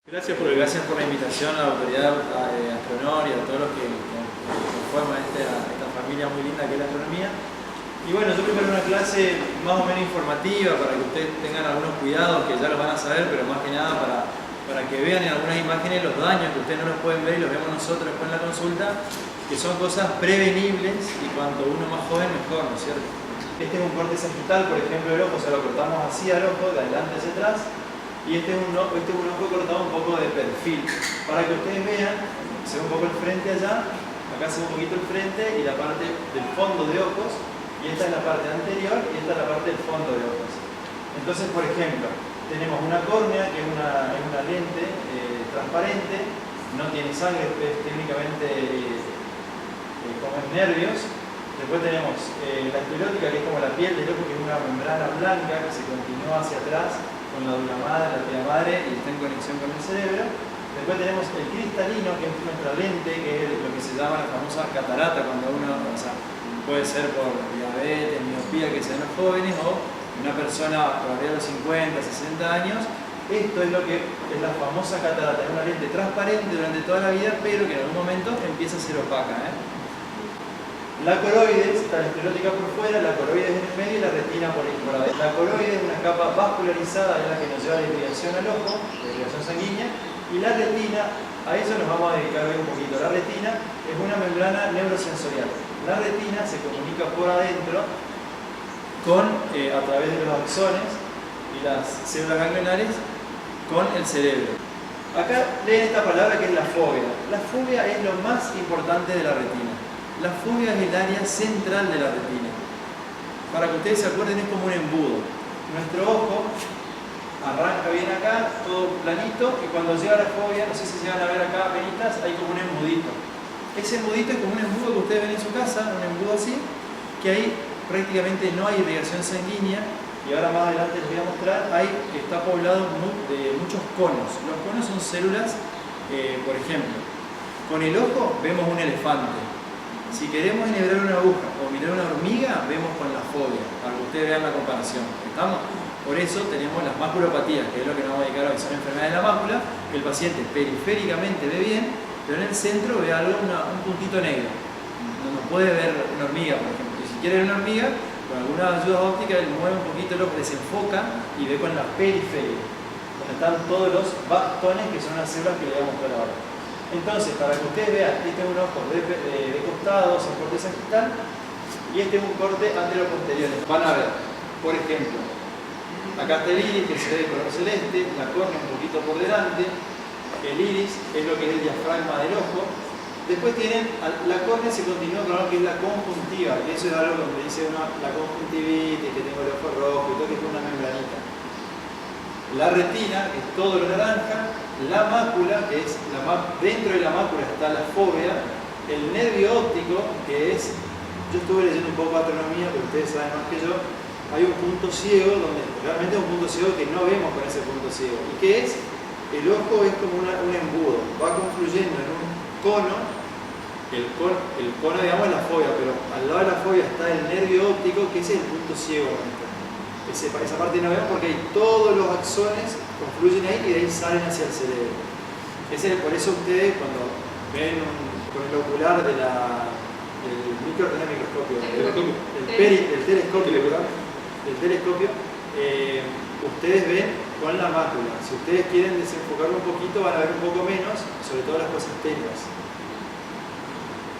Gracias por la invitación a la autoridad Astronor y a todos los que conforman esta familia muy linda que es la astronomía. Y bueno, yo preparo una clase más o menos informativa para que ustedes tengan algunos cuidados que ya los van a saber, pero más que nada para que vean en algunas imágenes los daños que ustedes no los pueden ver y los vemos nosotros después en la consulta, que son cosas prevenibles y cuanto uno más joven mejor, ¿no es cierto? Este es un corte sagital, por ejemplo, el ojo, o sea, lo cortamos así al ojo, de adelante hacia atrás. Y este es un ojo cortado un poco de perfil, para que ustedes vean, se ve un poco el frente allá, acá se ve un poquito el frente y la parte del fondo de ojos, y esta es la parte anterior y esta es la parte del fondo de ojos. Entonces, por ejemplo, tenemos una córnea, que es una lente transparente, no tiene sangre, es técnicamente como es nervios. Después tenemos la esclerótica, que es como la piel del ojo, que es una membrana blanca que se continúa hacia atrás con la dura madre, la pila madre, y está en conexión con el cerebro. Después tenemos el cristalino, que es nuestra lente, que es lo que se llama la famosa catarata, cuando uno, o sea, puede ser por diabetes, miopía, que sean los jóvenes, o una persona por arriba de los 50, 60 años. Esto es lo que es la famosa catarata, es una lente transparente durante toda la vida, pero que en algún momento empieza a ser opaca. La coroides, está la esclerótica por fuera, la coroides en el medio y la retina por adentro. La coroides es una capa vascularizada, es la que nos lleva la irrigación al ojo, la irrigación sanguínea, y la retina, a eso nos vamos a dedicar hoy un poquito. La retina es una membrana neurosensorial. La retina se comunica por adentro a través de los axones y las células ganglionares con el cerebro. Acá leen esta palabra que es la fóvea. La fóvea es lo más importante de la retina. La fóvea es el área central de la retina. Para que ustedes se acuerden, es como un embudo. Nuestro ojo arranca bien acá, todo planito, y cuando llega la fóvea, no sé si se van a ver acá apenitas, hay como un embudito. Ese embudito es como un embudo que ustedes ven en su casa, un embudo así, que ahí prácticamente no hay irrigación sanguínea, y ahora más adelante les voy a mostrar, está poblado de muchos conos. Los conos son células, por ejemplo, con el ojo vemos un elefante. Si queremos enhebrar una aguja o mirar una hormiga, vemos con la fóvea, para que ustedes vean la comparación. ¿Estamos? Por eso tenemos las maculopatías, que es lo que nos vamos a dedicar hoy, son enfermedades de la mácula, que el paciente periféricamente ve bien, pero en el centro ve algo, un puntito negro. No puede ver una hormiga, por ejemplo. Y si quiere ver una hormiga, con alguna ayuda óptica, él mueve un poquito el ojo, desenfoca y ve con la periferia, donde están todos los bastones, que son las células que le voy a mostrar ahora. Entonces, para que ustedes vean, este es un ojo de costado, es un corte sagital, y este es un corte antero-posterior. Van a ver, por ejemplo, acá está el iris, que se ve de color celeste, la córnea un poquito por delante, el iris es lo que es el diafragma del ojo. Después tienen, la córnea se continúa con algo que es la conjuntiva, que eso es algo donde dice uno, la conjuntivitis, que tengo el ojo rojo y todo, que es una membranita. La retina, que es todo lo naranja, la mácula, que es dentro de la mácula está la fóvea, el nervio óptico, que es, yo estuve leyendo un poco de astronomía, pero ustedes saben más que yo, hay un punto ciego, donde realmente es un punto ciego que no vemos con ese punto ciego, y que es, el ojo es como un embudo, va confluyendo en un cono, el cono digamos es la fóvea, pero al lado de la fóvea está el nervio óptico, que ese es el punto ciego. Esa parte no vemos porque todos los axones confluyen ahí y de ahí salen hacia el cerebro. Por eso ustedes cuando ven con el ocular del microscopio, del telescopio, ustedes ven con la mácula. Si ustedes quieren desenfocarlo un poquito, van a ver un poco menos, sobre todo las cosas técnicas.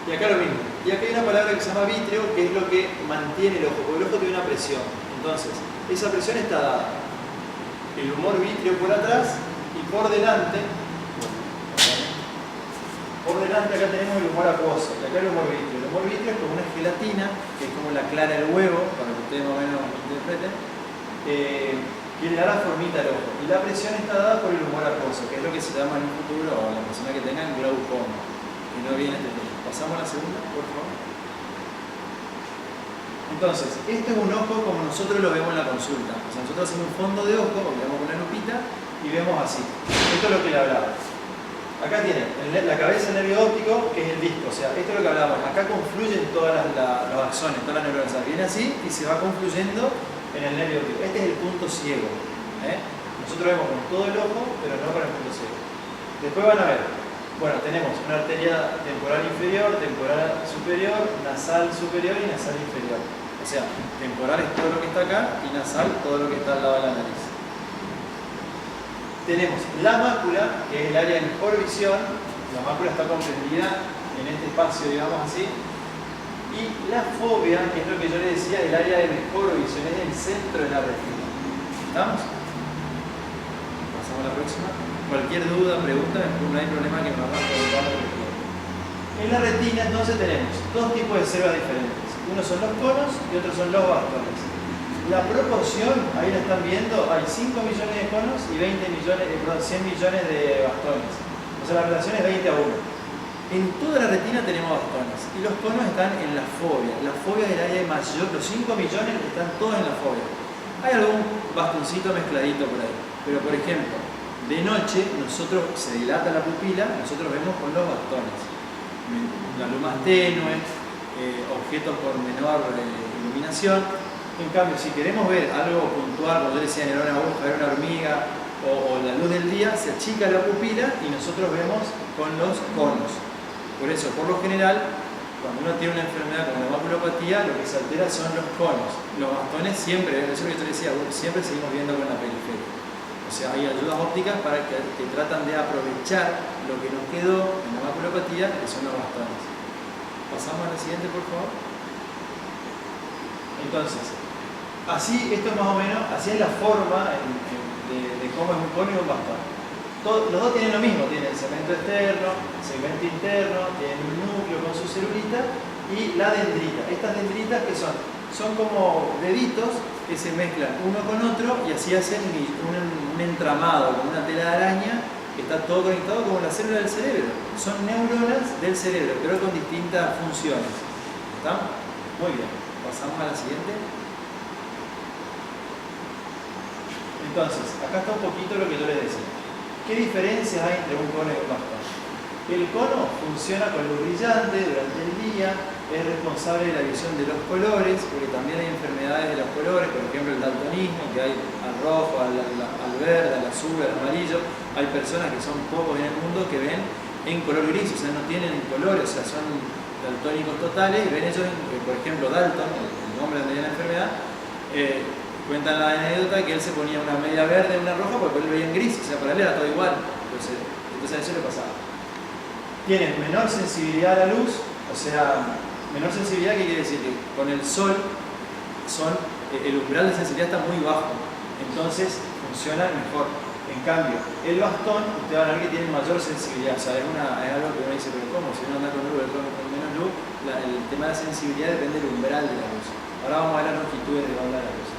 Y acá lo mismo. Y acá hay una palabra que se llama vítreo, que es lo que mantiene el ojo, porque el ojo tiene una presión. Entonces, esa presión está dada. El humor vítreo por atrás y por delante acá tenemos el humor acuoso. Y acá el humor vítreo. El humor vítreo es como una gelatina, que es como la clara del huevo, para que ustedes más o menos interpreten, que le da la formita al ojo. Y la presión está dada por el humor acuoso, que es lo que se llama en un futuro, o la persona que tenga glaucoma, que no viene este tema. Pasamos a la segunda, por favor. Entonces, este es un ojo como nosotros lo vemos en la consulta. O sea, nosotros hacemos un fondo de ojo, lo vemos con una lupita y vemos así. Esto es lo que le hablaba. Acá tienen la cabeza del nervio óptico, que es el disco. O sea, esto es lo que hablábamos. Acá confluyen todos los axones, todas las neuronas. Viene así y se va confluyendo en el nervio óptico. Este es el punto ciego. Nosotros vemos con todo el ojo, pero no con el punto ciego. Después van a ver, bueno, tenemos una arteria temporal inferior, temporal superior, nasal superior y nasal inferior. O sea, temporal es todo lo que está acá y nasal todo lo que está al lado de la nariz. Tenemos la mácula, que es el área de mejor visión. La mácula está comprendida en este espacio, digamos así. Y la fóvea, que es lo que yo les decía, el área de mejor visión, es el centro de la retina. ¿Estamos? Pasamos a la próxima. Cualquier duda, pregunta, no hay problema que me hagan preguntar. En la retina entonces tenemos dos tipos de células diferentes. Uno son los conos y otros son los bastones. La proporción, ahí la están viendo, hay 5 millones de conos y 100 millones de bastones. O sea, la relación es 20 a 1. En toda la retina tenemos bastones y los conos están en la fóvea. La fóvea es el área mayor, los 5 millones están todos en la fóvea. Hay algún bastoncito mezcladito por ahí, pero por ejemplo, de noche se dilata la pupila, nosotros vemos con los bastones. La luz más tenue, objetos con menor iluminación. En cambio, si queremos ver algo puntual, como yo decía, era una aguja, era una hormiga, o la luz del día, se achica la pupila y nosotros vemos con los conos. Por eso, por lo general, cuando uno tiene una enfermedad como la maculopatía, lo que se altera son los conos. Los bastones siempre, eso es lo que yo decía, siempre seguimos viendo con la periferia. O sea, hay ayudas ópticas para que tratan de aprovechar lo que nos quedó en la maculopatía, que son los bastones. Pasamos a la siguiente, por favor. Entonces, así, esto es más o menos, así es la forma de cómo es un cono y un bastón. Los dos tienen lo mismo, tienen segmento externo, segmento interno, tienen un núcleo con su celulita y la dendrita. Estas dendritas que son como deditos que se mezclan uno con otro y así hacen un entramado, como una tela de araña que está todo conectado como la célula del cerebro. Son neuronas del cerebro, pero con distintas funciones. ¿Está? Muy bien. Pasamos a la siguiente. Entonces, acá está un poquito lo que yo les decía. ¿Qué diferencias hay entre un cono y un bastón? El cono funciona con luz brillante durante el día, es responsable de la visión de los colores, porque también hay enfermedades de los colores, por ejemplo el daltonismo, que hay al rojo, al verde, al azul, al amarillo. Hay personas que son pocos en el mundo que ven en color gris, o sea, no tienen colores, o sea, son daltónicos totales, y ven ellos, por ejemplo, Dalton, el nombre de la enfermedad, cuentan la anécdota que él se ponía una media verde y una roja porque él veía en gris, o sea, para él era todo igual. Entonces a eso le pasaba. Tienen menor sensibilidad a la luz, o sea, menor sensibilidad, ¿qué quiere decir? Que con el sol el umbral de sensibilidad está muy bajo, entonces funcionan mejor. En cambio, el bastón, ustedes van a ver que tiene mayor sensibilidad, o sea, es algo que uno dice, pero ¿cómo? Si uno anda con luz, con menos luz, el tema de la sensibilidad depende del umbral de la luz. Ahora vamos a ver las longitudes de banda de la luz.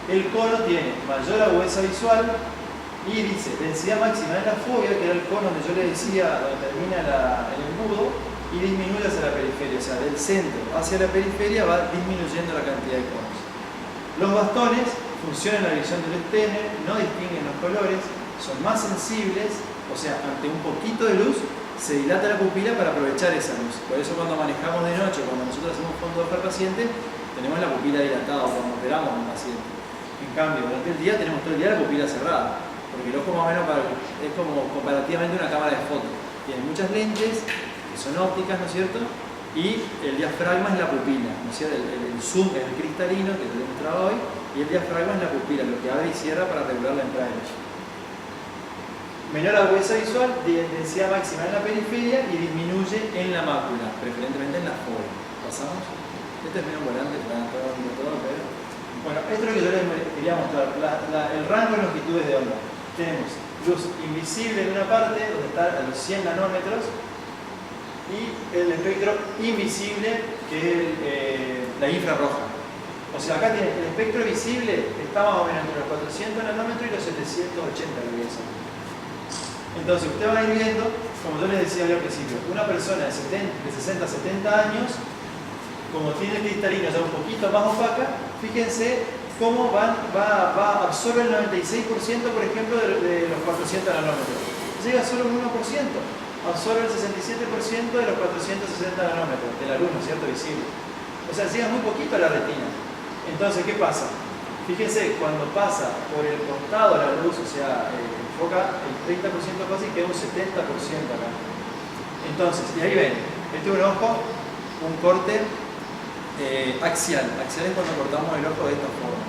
El cono tiene mayor agudeza visual y dice densidad máxima de la fóvea, que era el cono donde yo les decía, donde termina el embudo, y disminuye hacia la periferia, o sea, del centro hacia la periferia va disminuyendo la cantidad de conos. Los bastones funcionan en la visión del tenue, no distinguen los colores, son más sensibles, o sea, ante un poquito de luz se dilata la pupila para aprovechar esa luz. Por eso cuando manejamos de noche, cuando nosotros hacemos fondo para paciente, tenemos la pupila dilatada, o cuando operamos a un paciente. En cambio, durante el día tenemos todo el día la pupila cerrada, porque el ojo más o menos es como comparativamente una cámara de fotos. Tiene muchas lentes, que son ópticas, ¿no es cierto? Y el diafragma es la pupila, ¿no es cierto? El zoom es el cristalino, que te he mostrado hoy, y el diafragma es la pupila, lo que abre y cierra para regular la entrada de luz. Menor agudeza visual, densidad máxima en la periferia y disminuye en la mácula, preferentemente en la fóvea. ¿Pasamos? Este es medio volante, está todo, pero... Bueno, esto es lo que yo les quería mostrar, el rango de longitudes de onda. Tenemos luz invisible en una parte, donde está a los 100 nanómetros, y el espectro invisible, que es la infrarroja. O sea, acá tiene el espectro visible, está más o menos entre los 400 nanómetros y los 780 que Entonces, usted va a ir viendo, como yo les decía al principio, una persona de 60 a 70 años, como tiene el cristalino ya un poquito más opaca, fíjense cómo absorbe el 96%, por ejemplo, de los 400 nanómetros. Llega solo un 1%, absorbe el 67% de los 460 nanómetros de la luz, ¿no es cierto? Visible. O sea, llega muy poquito a la retina. Entonces, ¿qué pasa? Fíjense, cuando pasa por el costado la luz, o sea, enfoca el 30% fácil, queda un 70% acá. Entonces, y ahí ven, este es un ojo, un corte axial. Axial es cuando cortamos el ojo de esta forma.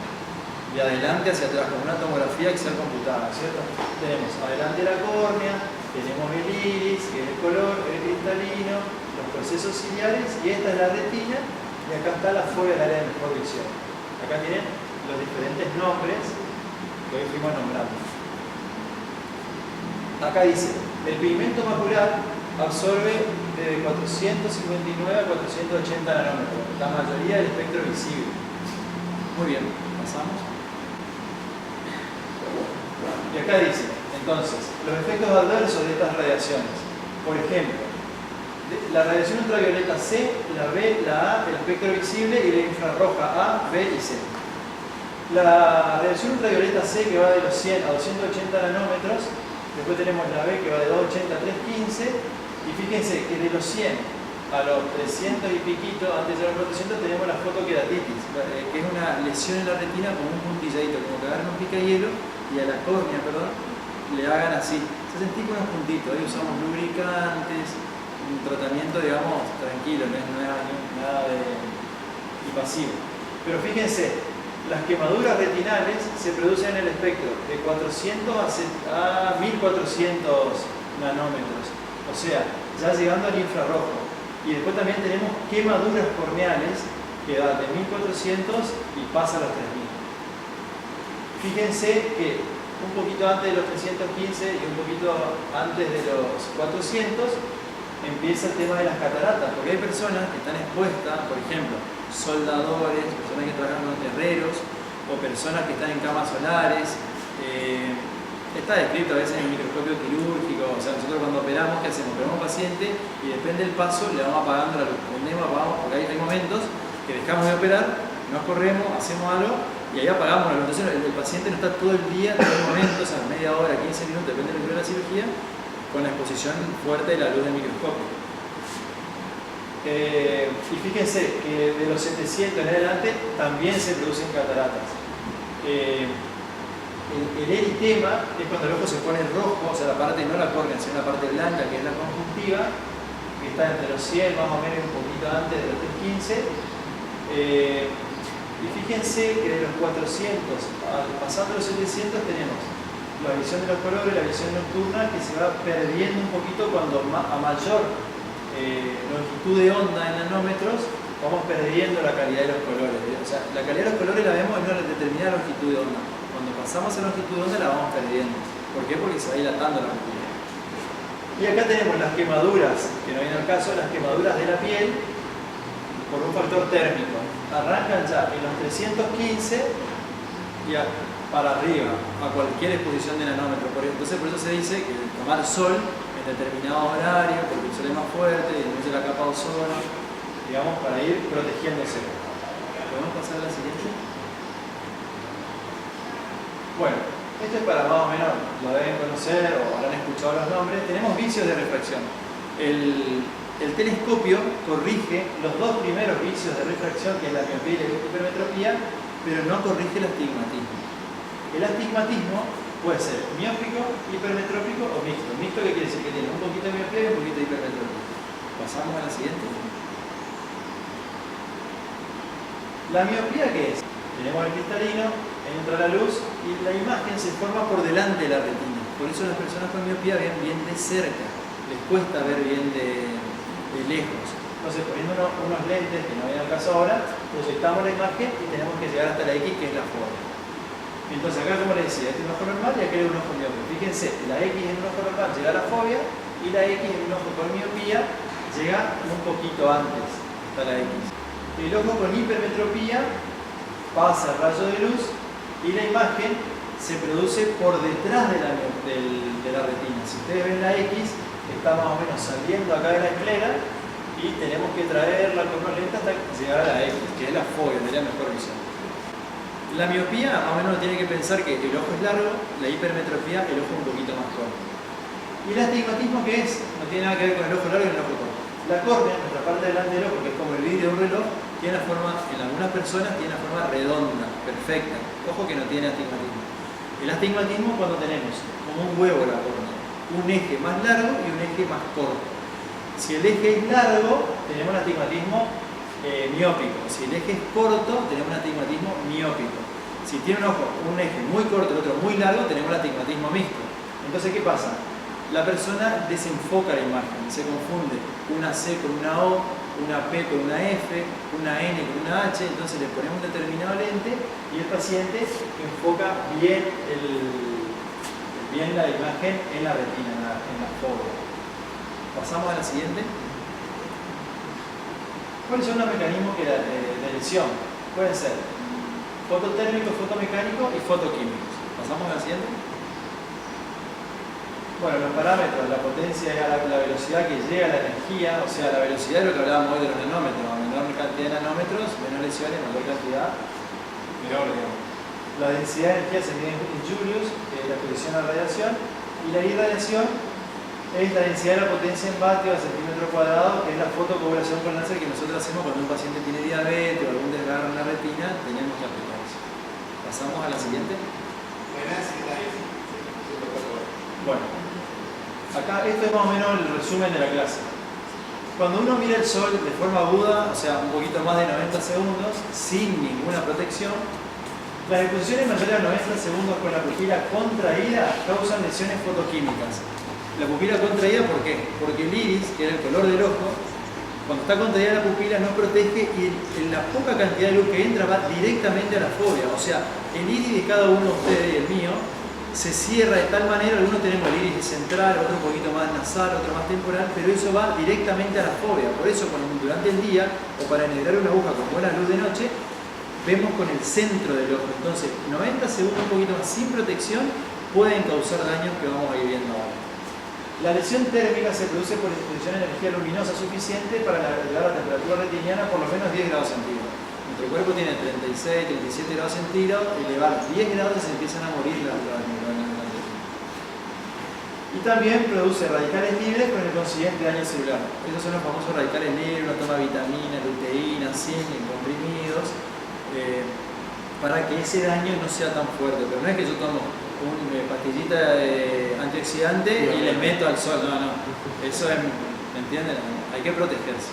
De adelante hacia atrás, con una tomografía axial computada, ¿cierto? Tenemos adelante la córnea, tenemos el iris, que es el color, el cristalino, los procesos ciliares, y esta es la retina, y acá está la fobia del área de mejor visión. Acá tienen los diferentes nombres que hoy fuimos nombrando. Acá dice, el pigmento macular absorbe de 459 a 480 nanómetros, la mayoría del espectro visible. Muy bien, pasamos. Y acá dice, entonces, los efectos adversos de estas radiaciones. Por ejemplo, la radiación ultravioleta C, la B, la A, el espectro visible, y la infrarroja A, B y C. La radiación ultravioleta C, que va de los 100 a 280 nanómetros, después tenemos la B, que va de 280 a 315, y fíjense que de los 100 a los 300 y piquito, antes de los 400, tenemos la fotoqueratitis, que es una lesión en la retina con un puntilladito, como que agarran un picahielo y a la córnea, perdón, le hagan así. Se sentí con unos puntitos, ahí usamos lubricantes, un tratamiento, digamos, tranquilo, no es nada de invasivo. Pero fíjense, las quemaduras retinales se producen en el espectro de 400 a 1400 nanómetros, o sea, ya llegando al infrarrojo. Y después también tenemos quemaduras corneales que dan de 1400 y pasa a los 3000. Fíjense que un poquito antes de los 315 y un poquito antes de los 400 empieza el tema de las cataratas, porque hay personas que están expuestas, por ejemplo, soldadores, personas que trabajan con herreros, o personas que están en camas solares. Está descrito a veces en el microscopio quirúrgico, o sea, nosotros cuando operamos, ¿qué hacemos? Operamos a un paciente y depende del paso le vamos apagando la luz. Prendemos, apagamos, porque hay momentos que dejamos de operar, nos corremos, hacemos algo y ahí apagamos la luz. Entonces el paciente no está todo el día, en todo momento, o sea, media hora, 15 minutos, depende del de la cirugía, con la exposición fuerte de la luz del microscopio. Y fíjense que de los 700 en adelante también se producen cataratas. El eritema es cuando el ojo se pone rojo, o sea, la parte, no la córnea, sino la parte blanca, que es la conjuntiva, que está entre los 100 más o menos un poquito antes de los 315. Y fíjense que de los 400 pasando los 700 tenemos la visión de los colores, la visión nocturna, que se va perdiendo un poquito cuando a mayor longitud de onda en nanómetros vamos perdiendo la calidad de los colores. O sea, la calidad de los colores la vemos en una determinada longitud de onda. Cuando pasamos a longitud de onda la vamos perdiendo. ¿Por qué? Porque se va dilatando la pupila. Y acá tenemos las quemaduras, que no viene al caso, las quemaduras de la piel por un factor térmico. Arrancan ya en los 315 y para arriba, a cualquier exposición de nanómetro. Entonces por eso se dice que tomar sol en determinado horario, porque el sol es más fuerte, disminuye la capa de ozono, digamos, para ir protegiéndose. ¿Podemos pasar a la siguiente? Bueno, esto es para más o menos, lo deben conocer o habrán escuchado los nombres. Tenemos vicios de refracción. El telescopio corrige los dos primeros vicios de refracción, que es la miopía y la hipermetropía, pero no corrige el astigmatismo. El astigmatismo puede ser miópico, hipermetrópico o mixto. Mixto, ¿qué quiere decir? Que tiene un poquito de miopía y un poquito de hipermetropía. Pasamos a la siguiente. ¿La miopía qué es? Tenemos el cristalino, entra la luz y la imagen se forma por delante de la retina. Por eso las personas con miopía ven bien de cerca, les cuesta ver bien de lejos. Entonces, poniendo unos lentes, que no viene al caso ahora, proyectamos la imagen y tenemos que llegar hasta la X, que es la fobia. Entonces, acá, como les decía, este es un ojo normal y acá es un ojo miope. Fíjense, la X en un ojo normal llega a la fobia y la X en un ojo con miopía llega un poquito antes hasta la X. El ojo con hipermetropía pasa el rayo de luz y la imagen se produce por detrás de la retina. Si ustedes ven la X, está más o menos saliendo acá de la esclera y tenemos que traerla con unos lentes hasta llegar a la X, que es la fobia, de la mejor visión. La miopía, más o menos, tiene que pensar que el ojo es largo, la hipermetropía, el ojo un poquito más corto. ¿Y el astigmatismo qué es? No tiene nada que ver con el ojo largo y el ojo corto. La córnea, nuestra parte delante del ojo, que es como el vidrio de un reloj, tiene la forma, en algunas personas tiene la forma redonda, perfecta. Ojo que no tiene astigmatismo. El astigmatismo cuando tenemos como un huevo la córnea, un eje más largo y un eje más corto. Si el eje es largo, tenemos un astigmatismo miópico. Si el eje es corto, tenemos un astigmatismo miópico. Si tiene un eje muy corto y el otro muy largo, tenemos el astigmatismo mixto. Entonces, ¿qué pasa? La persona desenfoca la imagen, se confunde una C con una O, una P con una F, una N con una H, entonces le ponemos un determinado lente y el paciente enfoca bien, bien la imagen en la retina, en la fóvea. Pasamos a la siguiente. ¿Cuáles son los mecanismos de lesión? Pueden ser fototérmico, fotomecánico y fotoquímicos. Pasamos a la siguiente. Bueno, los parámetros, la potencia es la velocidad que llega a la energía, o sea, la velocidad es lo que hablábamos hoy de los nanómetros. A menor cantidad de nanómetros, menor lesiones, mayor cantidad, menor, digamos. La densidad de energía se mide en joules, que es la exposición a la radiación, y la irradiación es la densidad de la potencia en vatio a centímetro cuadrado, que es la fotocoagulación con láser que nosotros hacemos cuando un paciente tiene diabetes o algún desgarro en la retina, tenemos que aplicar eso. Pasamos a la siguiente. Bueno, acá esto es más o menos el resumen de la clase. Cuando uno mira el sol de forma aguda, o sea, un poquito más de 90 segundos, sin ninguna protección, las exposiciones mayores a 90 segundos con la pupila contraída causan lesiones fotoquímicas. La pupila contraída, ¿por qué? Porque el iris, que era el color del ojo, cuando está contraída la pupila no protege y la poca cantidad de luz que entra va directamente a la fóvea. O sea, el iris de cada uno de ustedes y el mío se cierra de tal manera, algunos tenemos el iris central, otro un poquito más nasal, otro más temporal, pero eso va directamente a la fóvea. Por eso durante el día, o para enhebrar una aguja con buena luz de noche, vemos con el centro del ojo. Entonces, 90 segundos un poquito más sin protección pueden causar daños que vamos a ir viendo ahora. La lesión térmica se produce por exposición de energía luminosa suficiente para elevar la temperatura retiniana por lo menos 10 grados centígrados. Nuestro cuerpo tiene 36, 37 grados centígrados, elevar 10 grados y se empiezan a morir las neuronas de la retina. Y también produce radicales libres con el consiguiente daño celular. Esos son los famosos radicales libres, uno toma vitamina, luteína, zinc, en comprimidos, para que ese daño no sea tan fuerte. Pero no es que yo tomo una pastillita de antioxidante y le meto al sol, no, eso es, ¿me entienden? Hay que protegerse.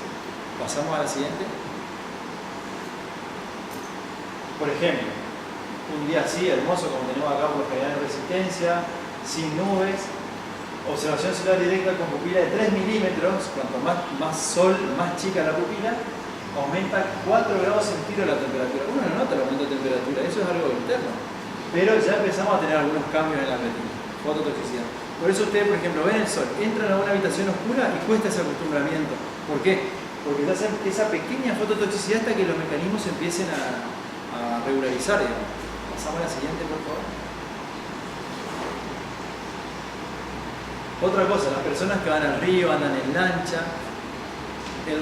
Pasamos a la siguiente. Por ejemplo, un día así, hermoso como tenemos acá por lo general en Resistencia, sin nubes, observación celular directa con pupila de 3 milímetros, cuanto más sol, más chica la pupila, aumenta 4 grados centígrados la temperatura. Uno no nota el aumento de temperatura, eso es algo interno. Pero ya empezamos a tener algunos cambios en la retina, fototoxicidad. Por eso ustedes, por ejemplo, ven el sol, entran a una habitación oscura y cuesta ese acostumbramiento. ¿Por qué? Porque ya hacen esa pequeña fototoxicidad hasta que los mecanismos empiecen a regularizar, digamos. Pasamos a la siguiente, por favor. Otra cosa, las personas que van al río, andan en lancha,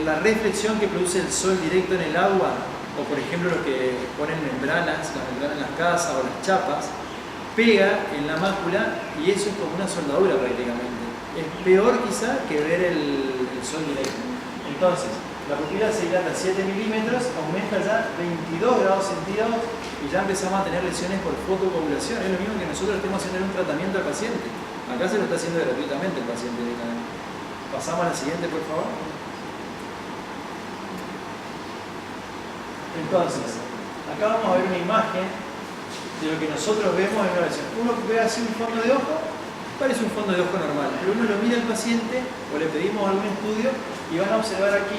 la reflexión que produce el sol directo en el agua, o por ejemplo los que ponen membranas, las membranas en las casas o las chapas, pega en la mácula y eso es como una soldadura prácticamente. Es peor quizá que ver el sol directo. Entonces, la pupila se dilata 7 milímetros, aumenta ya 22 grados centígrados y ya empezamos a tener lesiones por fotocoagulación. Es lo mismo que nosotros estemos haciendo un tratamiento al paciente. Acá se lo está haciendo gratuitamente el paciente directamente. Pasamos a la siguiente, por favor. Entonces, acá vamos a ver una imagen de lo que nosotros vemos en una lesión. Uno ve así un fondo de ojo, parece un fondo de ojo normal, pero uno lo mira al paciente o le pedimos algún estudio y van a observar aquí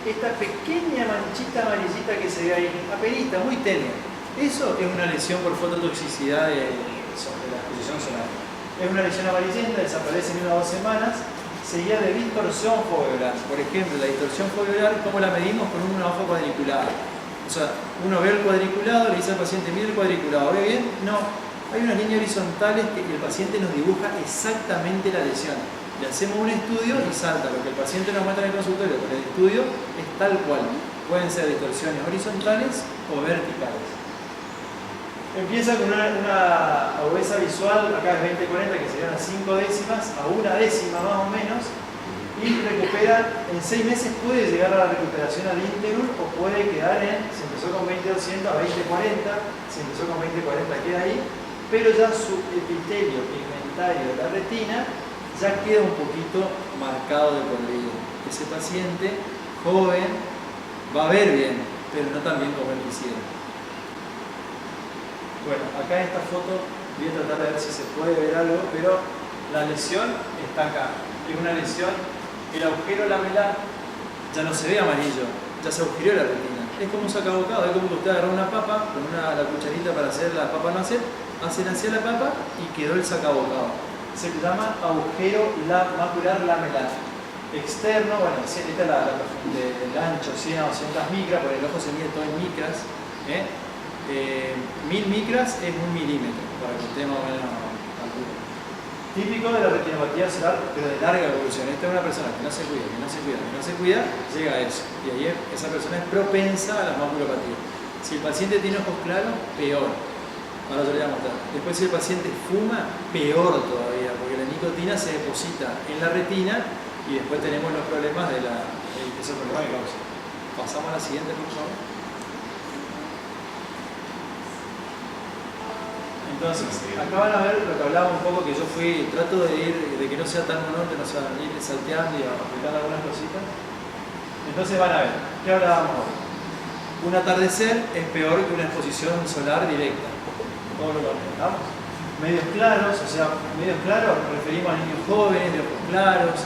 esta pequeña manchita amarillita que se ve ahí, apenita, muy tenue. Eso es una lesión por fototoxicidad de la exposición solar. Es una lesión amarillenta, desaparece en 1 o 2 semanas, seguida de distorsión foveolar. Por ejemplo, la distorsión foveolar, ¿cómo la medimos? Con una hoja cuadriculada. O sea, uno ve el cuadriculado, le dice al paciente, mire el cuadriculado, ¿ve bien? No. Hay unas líneas horizontales que el paciente nos dibuja exactamente la lesión. Le hacemos un estudio y salta. Lo que el paciente nos muestra en el consultorio con el estudio es tal cual. Pueden ser distorsiones horizontales o verticales. Empieza con una agudeza visual, acá es 20-40, que serían las 5 décimas, a 1 décima más o menos. y recupera, en 6 meses puede llegar a la recuperación ad integrum o puede quedar en, se empezó con 20-200 a 20-40, se empezó con 20-40, queda ahí, pero ya su epitelio pigmentario de la retina ya queda un poquito marcado de por vida. Ese paciente joven va a ver bien, pero no tan bien como él quisiera. Bueno, acá en esta foto voy a tratar de ver si se puede ver algo, pero la lesión está acá. Es una lesión, el agujero lamelar ya no se ve amarillo, ya se agujereó la retina. Es como un sacabocado, es como que usted agarró una papa con la cucharita para hacer la papa no hacer, hacen hacia la papa y quedó el sacabocado. Se llama agujero macular lamelar. Externo, bueno, esta es el ancho, 100 a 200 micras, porque el ojo se mide todo en micras. 1000 micras es 1 milímetro, para que usted más o menos calcule. Típico de la retinopatía solar, pero de larga evolución. Esta es una persona que no se cuida, llega a eso. Y ahí esa persona es propensa a la maculopatía. Si el paciente tiene ojos claros, peor. Ahora yo le voy a mostrar. Después si el paciente fuma, peor todavía, porque la nicotina se deposita en la retina y después tenemos los problemas de esos problemas de causa. Pasamos a la siguiente, por favor. Entonces, acá van a ver lo que hablaba un poco, que yo trato de que no sea tan monótono, o sea, ir salteando y aplicando algunas cositas. Entonces van a ver, ¿qué hablábamos hoy? Un atardecer es peor que una exposición solar directa. Todo lo que hablamos. Medios claros, o sea, medios claros referimos a niños jóvenes, de ojos claros,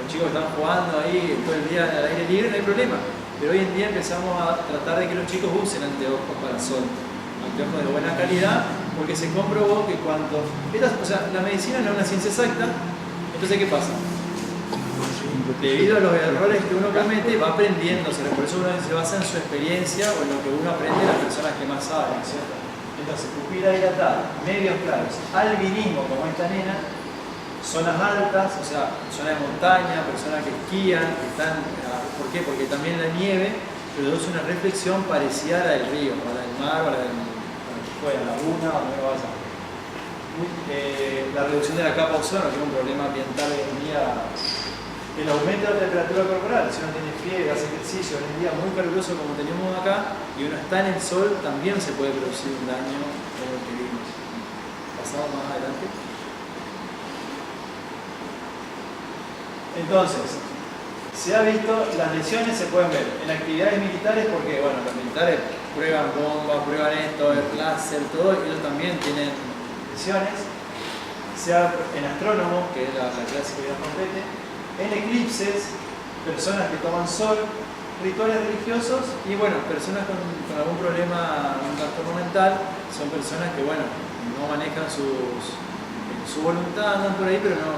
chicos que están jugando ahí todo el día al aire libre, no hay problema. Pero hoy en día empezamos a tratar de que los chicos usen anteojos para sol. Anteojos de buena calidad, porque se comprobó que la medicina no es una ciencia exacta. Entonces, ¿qué pasa? Debido a los errores que uno comete, va aprendiendo, por eso uno se basa en su experiencia o en lo que uno aprende de las personas que más saben, ¿cierto? Entonces, pupila dilatada, medios claros, albinismo como esta nena, zonas altas, o sea, zona de montaña, personas que esquían, que están, ¿por qué? Porque también la nieve produce una reflexión parecida a la del río, o a la del mar, o a la del laguna, o donde vaya. La reducción de la capa ozono, que es un problema ambiental hoy en día. El aumento de la temperatura corporal, si uno tiene fiebre, hace ejercicio, hoy en día muy caluroso como tenemos acá, y uno está en el sol, también se puede producir un daño como el que vimos. Pasamos más adelante. Entonces, se ha visto, las lesiones se pueden ver en actividades militares porque, bueno, los militares prueban bombas, prueban esto, el láser, todo, y ellos también tienen lesiones. Sea en astrónomos, que es la clase que nos compete, en eclipses, personas que toman sol, rituales religiosos y, bueno, personas con algún problema, un trastorno mental, son personas que, bueno, no manejan su voluntad, andan por ahí, pero no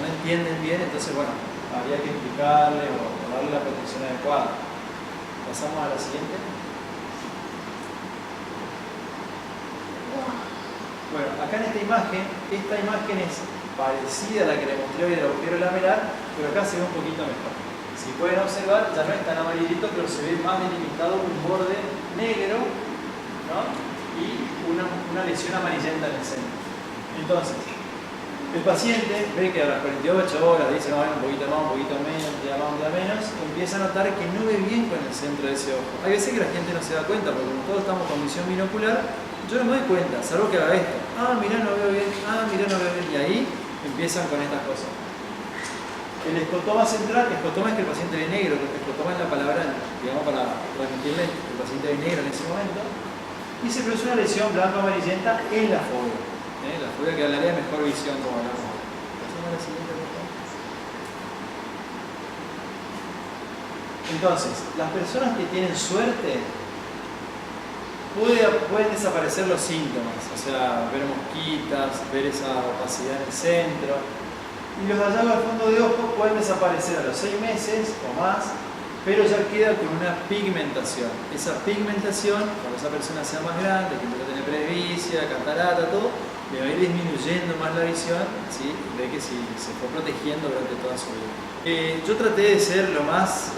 entienden bien, entonces, bueno, habría que explicarle o darle la protección adecuada. Pasamos a la siguiente. Bueno, acá en esta imagen es parecida a la que le mostré hoy del agujero lamelar, pero acá se ve un poquito mejor. Si pueden observar, ya no es tan amarillito, pero se ve más delimitado un borde negro, ¿no? Y una lesión amarillenta en el centro. Entonces, el paciente ve que a las 48 horas dice, no, un poquito más, un poquito menos, un día más, un día menos, empieza a notar que no ve bien con el centro de ese ojo. Hay veces que la gente no se da cuenta, porque como todos estamos con visión binocular, yo no me doy cuenta, salvo que haga esto. Ah, mirá, no veo bien, mirá, no veo bien. Y ahí empiezan con estas cosas. El escotoma central, escotoma es que el paciente ve negro, escotoma es la palabra, digamos, para transmitirle que el paciente ve negro en ese momento. Y se produce una lesión blanco-amarillenta en la fobia. La fobia que hablaría de mejor visión, como hablamos. Pasamos a la siguiente, por favor. Entonces, las personas que tienen suerte pueden desaparecer los síntomas, o sea, ver mosquitas, ver esa opacidad en el centro. Y los hallazgos al fondo de ojo pueden desaparecer a los 6 meses o más, pero ya queda con una pigmentación. Esa pigmentación, cuando esa persona sea más grande, que empieza a tener presbicia, catarata, todo, le va a ir disminuyendo más la visión, ¿sí? Ve que si se fue protegiendo durante toda su vida. Yo traté de ser lo más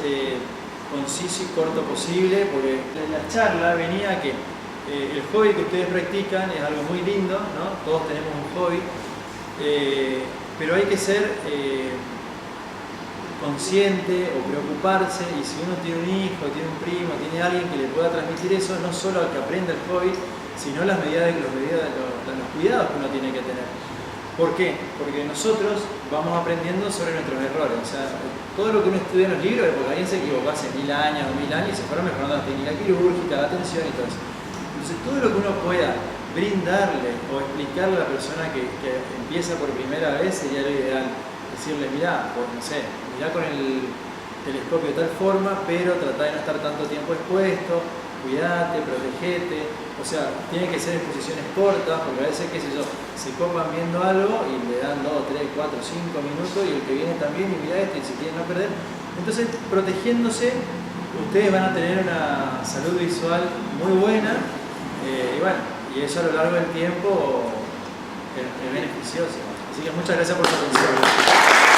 conciso y corto posible, porque en la charla venía que el hobby que ustedes practican es algo muy lindo, ¿no? Todos tenemos un hobby, pero hay que ser consciente o preocuparse, y si uno tiene un hijo, tiene un primo, tiene alguien que le pueda transmitir eso, no solo al que aprenda el hobby, sino los cuidados que uno tiene que tener. ¿Por qué? Porque nosotros vamos aprendiendo sobre nuestros errores. O sea, todo lo que uno estudia en los libros es porque alguien se equivocó hace 1000 años, 2000 años, y se fueron mejorando la técnica quirúrgica, la atención y todo eso. Entonces, todo lo que uno pueda brindarle o explicarle a la persona que empieza por primera vez sería lo ideal. Decirle, mirá, pues no sé, mirá con el telescopio de tal forma, pero tratá de no estar tanto tiempo expuesto, cuidate, protegete. O sea, tiene que ser exposiciones cortas, porque a veces, qué sé yo, se copan viendo algo y le dan 2, 3, 4, 5 minutos, y el que viene también, y mira y si quieren no perder. Entonces, protegiéndose, ustedes van a tener una salud visual muy buena, y bueno, y eso a lo largo del tiempo es beneficioso. Así que muchas gracias por su atención.